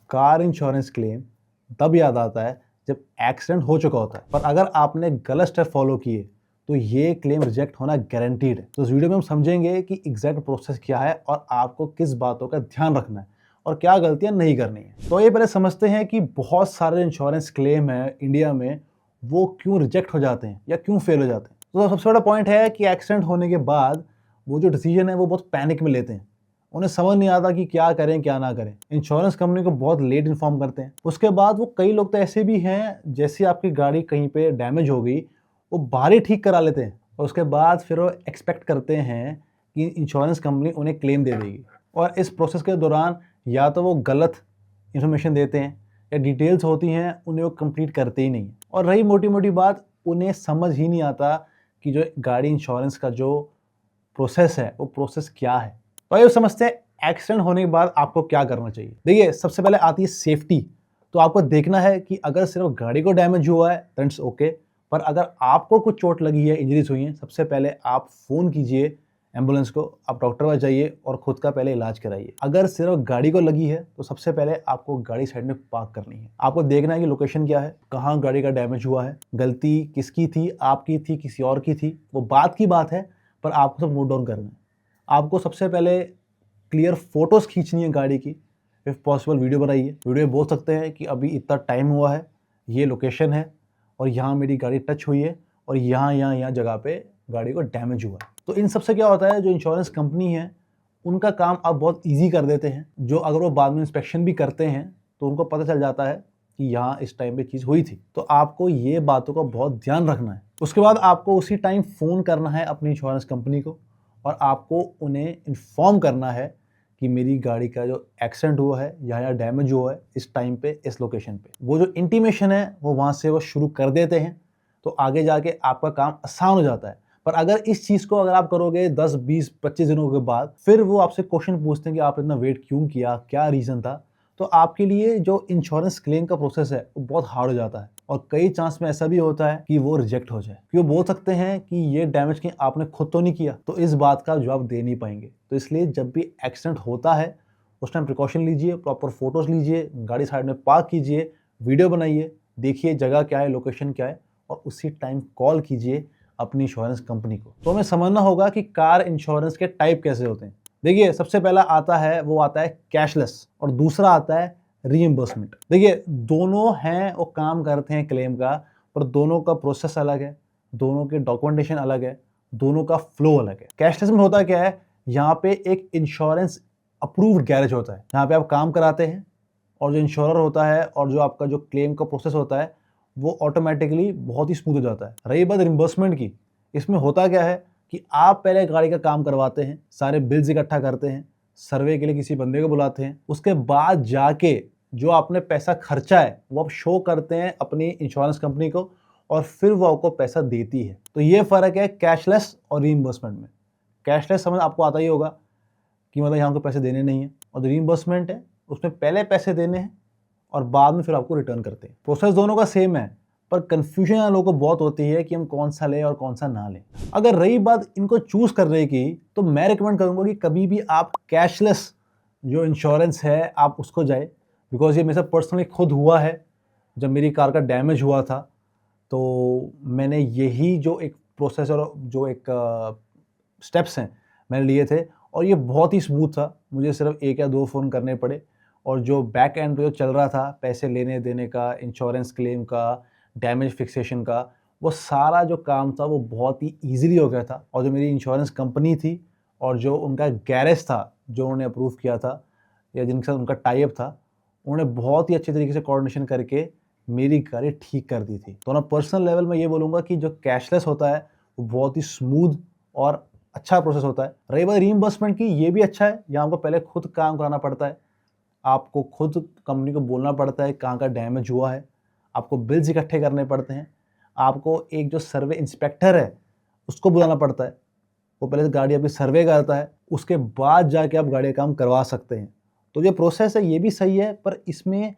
Car insurance claim तब याद आता है जब एक्सीडेंट हो चुका होता है, पर अगर आपने गलत स्टेप फॉलो किए तो ये क्लेम रिजेक्ट होना गारंटीड है। तो इस वीडियो में हम समझेंगे कि एग्जैक्ट प्रोसेस क्या है और आपको किस बातों का ध्यान रखना है और क्या गलतियां नहीं करनी है। तो ये पहले समझते हैं कि बहुत सारे इंश्योरेंस क्लेम है इंडिया में, वो क्यों रिजेक्ट हो जाते हैं या क्यों फेल हो जाते हैं। तो सबसे बड़ा पॉइंट है कि एक्सीडेंट होने के बाद वो जो डिसीजन है वो बहुत पैनिक में लेते हैं। उन्हें समझ नहीं आता कि क्या करें क्या ना करें। इंश्योरेंस कंपनी को बहुत लेट इन्फॉर्म करते हैं। उसके बाद वो कई लोग तो ऐसे भी हैं, जैसे आपकी गाड़ी कहीं पे डैमेज हो गई वो बाहर ही ठीक करा लेते हैं और उसके बाद फिर वो एक्सपेक्ट करते हैं कि इंश्योरेंस कंपनी उन्हें क्लेम दे देगी। और इस प्रोसेस के दौरान या तो वो गलत इन्फॉर्मेशन देते हैं या डिटेल्स होती हैं उन्हें वो कंप्लीट करते ही नहीं। और रही मोटी मोटी बात, उन्हें समझ ही नहीं आता कि जो गाड़ी इंश्योरेंस का जो प्रोसेस है वो प्रोसेस क्या है। तो आइए समझते हैं एक्सीडेंट होने के बाद आपको क्या करना चाहिए। देखिए, सबसे पहले आती है सेफ्टी। तो आपको देखना है कि अगर सिर्फ गाड़ी को डैमेज हुआ है तो इट्स ओके, पर अगर आपको कुछ चोट लगी है, इंजरीज हुई हैं, सबसे पहले आप फ़ोन कीजिए एम्बुलेंस को, आप डॉक्टर पास जाइए और खुद का पहले इलाज कराइए। अगर सिर्फ गाड़ी को लगी है तो सबसे पहले आपको गाड़ी साइड में पार्क करनी है। आपको देखना है कि लोकेशन क्या है, कहाँ गाड़ी का डैमेज हुआ है, गलती किसकी थी, आपकी थी, किसी और की थी, वो बात की बात है, पर आपको सब नोट डाउन करना है। आपको सबसे पहले क्लियर फोटोज़ खींचनी है गाड़ी की, इफ़ पॉसिबल वीडियो बनाइए। वीडियो में बोल सकते हैं कि अभी इतना टाइम हुआ है, ये लोकेशन है और यहाँ मेरी गाड़ी टच हुई है और यहाँ जगह पे गाड़ी को डैमेज हुआ है। तो इन सबसे क्या होता है, जो इंश्योरेंस कंपनी है उनका काम आप बहुत ईजी कर देते हैं। जो अगर वो बाद में इंस्पेक्शन भी करते हैं तो उनको पता चल जाता है कि यहाँ इस टाइम पे चीज़ हुई थी। तो आपको ये बातों का बहुत ध्यान रखना है। उसके बाद आपको उसी टाइम फ़ोन करना है अपनी इंश्योरेंस कंपनी को और आपको उन्हें इन्फॉर्म करना है कि मेरी गाड़ी का जो एक्सीडेंट हुआ है या डैमेज हुआ है इस टाइम पे इस लोकेशन पे। वो जो इंटीमेशन है वो वहाँ से वो शुरू कर देते हैं, तो आगे जाके आपका काम आसान हो जाता है। पर अगर इस चीज़ को अगर आप करोगे 10, 20, 25 दिनों के बाद, फिर वो आपसे क्वेश्चन पूछते हैं कि आप इतना वेट क्यों किया, क्या रीज़न था, तो आपके लिए जो इंश्योरेंस क्लेम का प्रोसेस है वो बहुत हार्ड हो जाता है। और कई चांस में ऐसा भी होता है कि वो रिजेक्ट हो जाए, कि वो बोल सकते हैं कि ये डैमेज कहीं आपने खुद तो नहीं किया, तो इस बात का जवाब दे नहीं पाएंगे। तो इसलिए जब भी एक्सीडेंट होता है उस टाइम प्रिकॉशन लीजिए, प्रॉपर फोटोज लीजिए, गाड़ी साइड में पार्क कीजिए, वीडियो बनाइए, देखिए जगह क्या है, लोकेशन क्या है, और उसी टाइम कॉल कीजिए अपनी इंश्योरेंस कंपनी को। तो हमें समझना होगा कि कार इंश्योरेंस के टाइप कैसे होते हैं। देखिए, सबसे पहला आता है कैशलेस और दूसरा आता है रीइंबर्समेंट। देखिए, दोनों हैं वो काम करते हैं क्लेम का, पर दोनों का प्रोसेस अलग है, दोनों के डॉक्यूमेंटेशन अलग है, दोनों का फ्लो अलग है। कैशलेस में होता क्या है, यहाँ पे एक इंश्योरेंस अप्रूव्ड गैरेज होता है, यहाँ पे आप काम कराते हैं और जो इंश्योरर होता है और जो आपका जो क्लेम का प्रोसेस होता है वो ऑटोमेटिकली बहुत ही स्मूथ हो जाता है। रही बात रिम्बर्समेंट की, इसमें होता क्या है कि आप पहले गाड़ी का काम करवाते हैं, सारे बिल्स इकट्ठा करते हैं, सर्वे के लिए किसी बंदे को बुलाते हैं, उसके बाद जाके जो आपने पैसा खर्चा है वो आप शो करते हैं अपनी इंश्योरेंस कंपनी को और फिर वो आपको पैसा देती है। तो ये फ़र्क है कैशलेस और रीइंबर्समेंट में। कैशलेस समझ आपको आता ही होगा कि मतलब यहाँ को पैसे देने नहीं है, और जो रीइंबर्समेंट है उसमें पहले पैसे देने हैं और बाद में फिर आपको रिटर्न करते हैं। प्रोसेस दोनों का सेम है, पर कंफ्यूजन लोगों को बहुत होती है कि हम कौन सा लें और कौन सा ना लें। अगर रही बात इनको चूज करने की, तो मैं रिकमेंड करूंगा कि कभी भी आप कैशलेस जो इंश्योरेंस है आप उसको जाए, बिकॉज ये मेरे साथ पर्सनली खुद हुआ है। जब मेरी कार का डैमेज हुआ था तो मैंने यही जो एक प्रोसेस और जो एक स्टेप्स हैं मैंने लिए थे और ये बहुत ही स्मूथ था। मुझे सिर्फ 1 या 2 फ़ोन करने पड़े और जो बैक एंड पे जो चल रहा था, पैसे लेने देने का, इंश्योरेंस क्लेम का, डैमेज फिक्सेशन का, वो सारा जो काम था वो बहुत ही ईज़िली हो गया था। और जो मेरी इंश्योरेंस कंपनी थी और जो उनका गैरेज था, जो उन्होंने अप्रूव किया था या जिनके साथ उनका टाई अप था, उन्होंने बहुत ही अच्छे तरीके से कोऑर्डिनेशन करके मेरी गाड़ी ठीक कर दी थी। तो ना पर्सनल लेवल में ये बोलूँगा कि जो कैशलेस होता है वो बहुत ही स्मूथ और अच्छा प्रोसेस होता है। रही बात रीइंबर्समेंट की, ये भी अच्छा है, यहाँ आपको पहले खुद काम कराना पड़ता है, आपको खुद कंपनी को बोलना पड़ता है कहाँ का डैमेज हुआ है, आपको बिल्स इकट्ठे करने पड़ते हैं, आपको एक जो सर्वे इंस्पेक्टर है उसको बुलाना पड़ता है, वो पहले गाड़ी आपकी सर्वे करता है, उसके बाद जाके आप गाड़ी का काम करवा सकते हैं। तो जो प्रोसेस है ये भी सही है, पर इसमें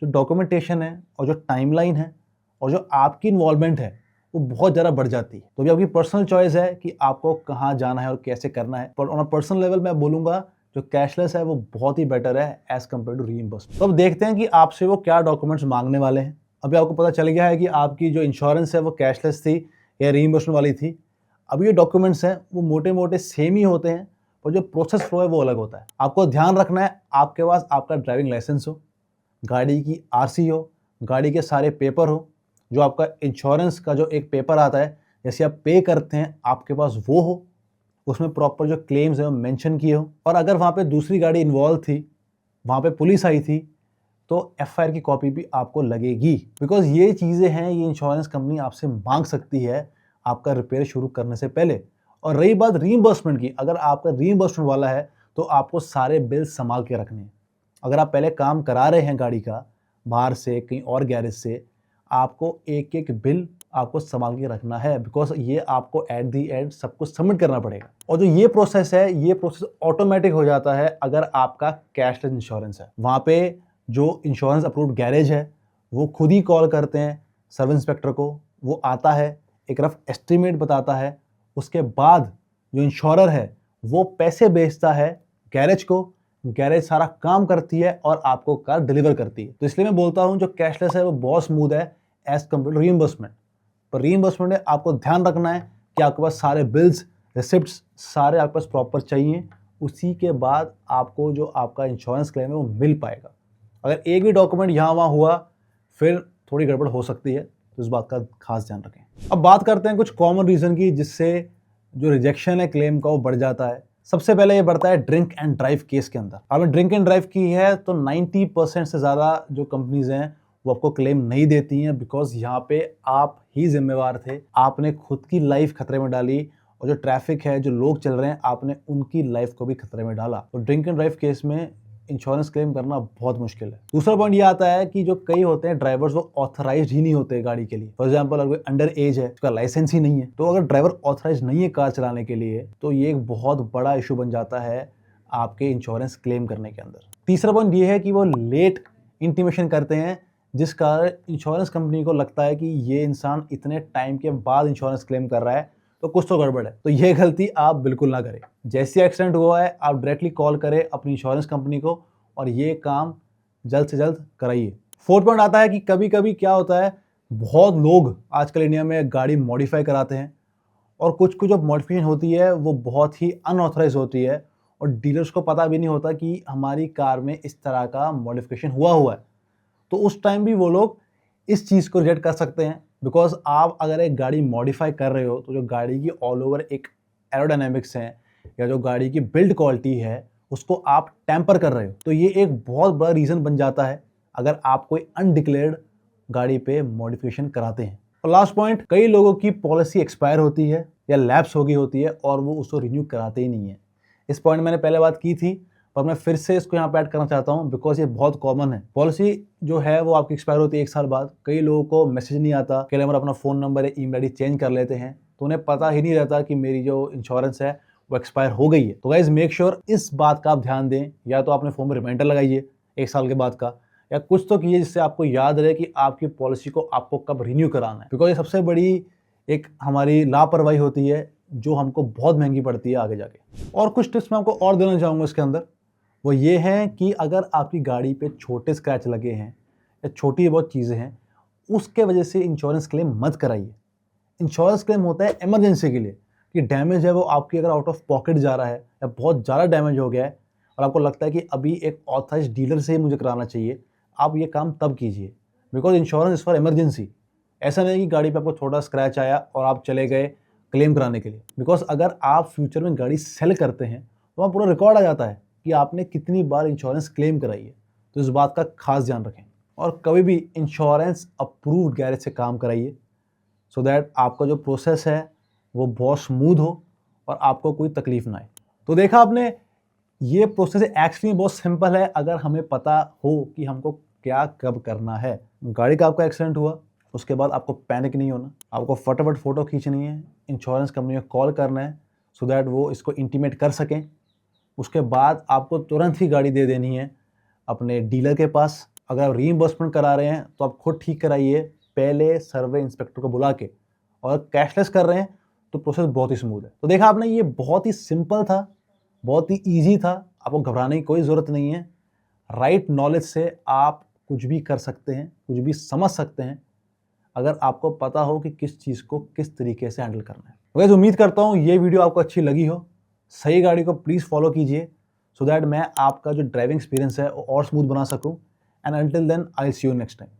जो डॉक्यूमेंटेशन है और जो टाइमलाइन है और जो आपकी इन्वॉल्वमेंट है वो बहुत ज़्यादा बढ़ जाती है। तो भी आपकी पर्सनल चॉइस है कि आपको कहाँ जाना है और कैसे करना है। पर ऑन अ पर्सनल लेवल मैं बोलूँगा जो कैशलेस है वो बहुत ही बेटर है एज कम्पेयर टू रीइंबर्समेंट। तो अब देखते हैं कि आपसे वो क्या डॉक्यूमेंट्स मांगने वाले हैं। अभी आपको पता चल गया है कि आपकी जो इंश्योरेंस है वो कैशलेस थी या रीइंबर्समेंट वाली थी। अब ये डॉक्यूमेंट्स हैं वो मोटे मोटे सेम ही होते हैं, और जो प्रोसेस फ्लो है वो अलग होता है। आपको ध्यान रखना है आपके पास आपका ड्राइविंग लाइसेंस हो, गाड़ी की आरसी हो, गाड़ी के सारे पेपर हो, जो आपका इंश्योरेंस का जो एक पेपर आता है जैसे आप पे करते हैं आपके पास वो हो, उसमें प्रॉपर जो क्लेम्स है वो मेंशन किए हो, और अगर वहाँ पे दूसरी गाड़ी इन्वॉल्व थी, वहाँ पे पुलिस आई थी, तो एफआईआर की कॉपी भी आपको लगेगी। बिकॉज ये चीज़ें हैं, ये इंश्योरेंस कंपनी आपसे मांग सकती है आपका रिपेयर शुरू करने से पहले। और रही बात रीइंबर्समेंट की, अगर आपका रीइंबर्समेंट वाला है तो आपको सारे बिल संभाल के रखने हैं। अगर आप पहले काम करा रहे हैं गाड़ी का बाहर से कहीं और गैरेज से, आपको एक एक बिल आपको संभाल के रखना है, बिकॉज ये आपको एट दी एंड सब कुछ सबमिट करना पड़ेगा। और जो ये प्रोसेस है, ये प्रोसेस ऑटोमेटिक हो जाता है अगर आपका कैशलेस इंश्योरेंस है। वहाँ पे जो इंश्योरेंस अप्रूव्ड गैरेज है वो खुद ही कॉल करते हैं सर्विस इंस्पेक्टर को, वो आता है, एक रफ एस्टिमेट बताता है, उसके बाद जो इंश्योरर है वो पैसे भेजता है गैरेज को, गैरेज सारा काम करती है और आपको कार डिलीवर करती है। तो इसलिए मैं बोलता हूँ जो कैशलेस है वो बहुत स्मूथ है एज कम्पेयर टू रीइंबर्समेंट। पर रीइंबर्समेंट में आपको ध्यान रखना है कि आपके पास सारे बिल्स, रिसिप्ट्स सारे आपके पास प्रॉपर चाहिए, उसी के बाद आपको जो आपका इंश्योरेंस क्लेम है वो मिल पाएगा। अगर एक भी डॉक्यूमेंट यहाँ वहाँ हुआ फिर थोड़ी गड़बड़ हो सकती है, तो इस बात का खास ध्यान रखें। अब बात करते हैं कुछ कॉमन रीज़न की जिससे जो रिजेक्शन है क्लेम का वो बढ़ जाता है। सबसे पहले ये बढ़ता है ड्रिंक एंड ड्राइव केस के अंदर। आपने ड्रिंक एंड ड्राइव की है तो 90% से ज़्यादा जो कंपनीज हैं वो आपको क्लेम नहीं देती हैं, बिकॉज यहाँ पे आप ही जिम्मेवार थे, आपने खुद की लाइफ खतरे में डाली, और जो ट्रैफिक है, जो लोग चल रहे हैं, आपने उनकी लाइफ को भी खतरे में डाला। तो ड्रिंक एंड ड्राइव केस में इंश्योरेंस क्लेम करना बहुत मुश्किल है। दूसरा पॉइंट ये आता है कि जो कई होते हैं ड्राइवर्स वो ऑथराइज्ड ही नहीं होते गाड़ी के लिए। फॉर एग्जांपल अगर कोई अंडर एज है, उसका लाइसेंस ही नहीं है, तो अगर ड्राइवर ऑथराइज्ड नहीं है कार चलाने के लिए तो ये एक बहुत बड़ा इशू बन जाता है आपके इंश्योरेंस क्लेम करने के अंदर। तीसरा पॉइंट ये है कि वो लेट इंटीमेशन करते हैं, जिस कारण इंश्योरेंस कंपनी को लगता है कि ये इंसान इतने टाइम के बाद इंश्योरेंस क्लेम कर रहा है तो कुछ तो गड़बड़ है। तो ये गलती आप बिल्कुल ना करें। जैसे एक्सीडेंट हुआ है आप डायरेक्टली कॉल करें अपनी इंश्योरेंस कंपनी को और ये काम जल्द से जल्द कराइए। फोर्थ पॉइंट आता है कि कभी कभी क्या होता है, बहुत लोग आजकल इंडिया में गाड़ी मॉडिफाई कराते हैं, और कुछ कुछ जो मॉडिफिकेशन होती है वो बहुत ही अनऑथराइज होती है, और डीलर्स को पता भी नहीं होता कि हमारी कार में इस तरह का मॉडिफिकेशन हुआ है। तो उस टाइम भी वो लोग इस चीज़ को रिजेक्ट कर सकते हैं, बिकॉज आप अगर एक गाड़ी मॉडिफाई कर रहे हो तो जो गाड़ी की ऑल ओवर एक एरोडायनेमिक्स है या जो गाड़ी की बिल्ड क्वालिटी है उसको आप टेम्पर कर रहे हो, तो ये एक बहुत बड़ा रीज़न बन जाता है अगर आप कोई अनडिक्लेयर्ड गाड़ी पे मॉडिफिकेशन कराते हैं। और लास्ट पॉइंट, कई लोगों की पॉलिसी एक्सपायर होती है या लैप्स हो गई होती है और वो उसको रिन्यू कराते ही नहीं है। इस पॉइंट मैंने पहले बात की थी पर मैं फिर से इसको यहाँ पे ऐड करना चाहता हूँ, बिकॉज ये बहुत कॉमन है। पॉलिसी जो है वो आपकी एक्सपायर होती है 1 साल बाद। कई लोगों को मैसेज नहीं आता, कई लोग अपना फ़ोन नंबर या ईमेल आईडी चेंज कर लेते हैं, तो उन्हें पता ही नहीं रहता कि मेरी जो इंश्योरेंस है वो एक्सपायर हो गई है। तो गाइज मेक श्योर इस बात का आप ध्यान दें, या तो आपने फ़ोन में रिमाइंडर लगाइए 1 साल के बाद का, या कुछ तो कीजिए जिससे आपको याद रहे कि आपकी पॉलिसी को आपको कब रिन्यू कराना है, बिकॉज ये सबसे बड़ी एक हमारी लापरवाही होती है जो हमको बहुत महंगी पड़ती है आगे जाके। और कुछ टिप्स मैं आपको और देना चाहूँगा इसके अंदर, वो ये है कि अगर आपकी गाड़ी पे छोटे स्क्रैच लगे हैं या छोटी बहुत चीज़ें हैं, उसके वजह से इंश्योरेंस क्लेम मत कराइए। इंश्योरेंस क्लेम होता है इमरजेंसी के लिए, कि डैमेज है वो आपकी अगर आउट ऑफ पॉकेट जा रहा है या बहुत ज़्यादा डैमेज हो गया है और आपको लगता है कि अभी एक ऑथराइज डीलर से ही मुझे कराना चाहिए, आप ये काम तब कीजिए, because insurance is for emergency. ऐसा नहीं कि गाड़ी पे आपको छोटा स्क्रैच आया और आप चले गए क्लेम कराने के लिए, बिकॉज अगर आप फ्यूचर में गाड़ी सेल करते हैं तो वहाँ पूरा रिकॉर्ड आ जाता है कि आपने कितनी बार इंश्योरेंस क्लेम कराई है। तो इस बात का खास ध्यान रखें और कभी भी इंश्योरेंस अप्रूव्ड गैरेज से काम कराइए, सो दैट आपका जो प्रोसेस है वो बहुत स्मूथ हो और आपको कोई तकलीफ ना आए। तो देखा आपने, ये प्रोसेस एक्चुअली बहुत सिंपल है अगर हमें पता हो कि हमको क्या कब करना है। गाड़ी का आपका एक्सीडेंट हुआ, उसके बाद आपको पैनिक नहीं होना, आपको फटाफट फ़ोटो खींचनी है, इंश्योरेंस कंपनी को कॉल करना है सो दैट वो इसको इंटीमेट कर सकें। उसके बाद आपको तुरंत ही गाड़ी दे देनी है अपने डीलर के पास। अगर आप रीइंबर्समेंट करा रहे हैं तो आप खुद ठीक कराइए पहले सर्वे इंस्पेक्टर को बुला के, और कैशलेस कर रहे हैं तो प्रोसेस बहुत ही स्मूथ है। तो देखा आपने, ये बहुत ही सिंपल था, बहुत ही ईजी था, आपको घबराने की कोई ज़रूरत नहीं है। राइट नॉलेज से आप कुछ भी कर सकते हैं, कुछ भी समझ सकते हैं, अगर आपको पता हो कि किस चीज़ को किस तरीके से हैंडल करना है। वैसे उम्मीद करता हूँ ये वीडियो आपको अच्छी लगी हो। सही गाड़ी को प्लीज़ फॉलो कीजिए सो दैट मैं आपका जो ड्राइविंग एक्सपीरियंस है वो और स्मूथ बना सकूँ। And until then I will see you next time.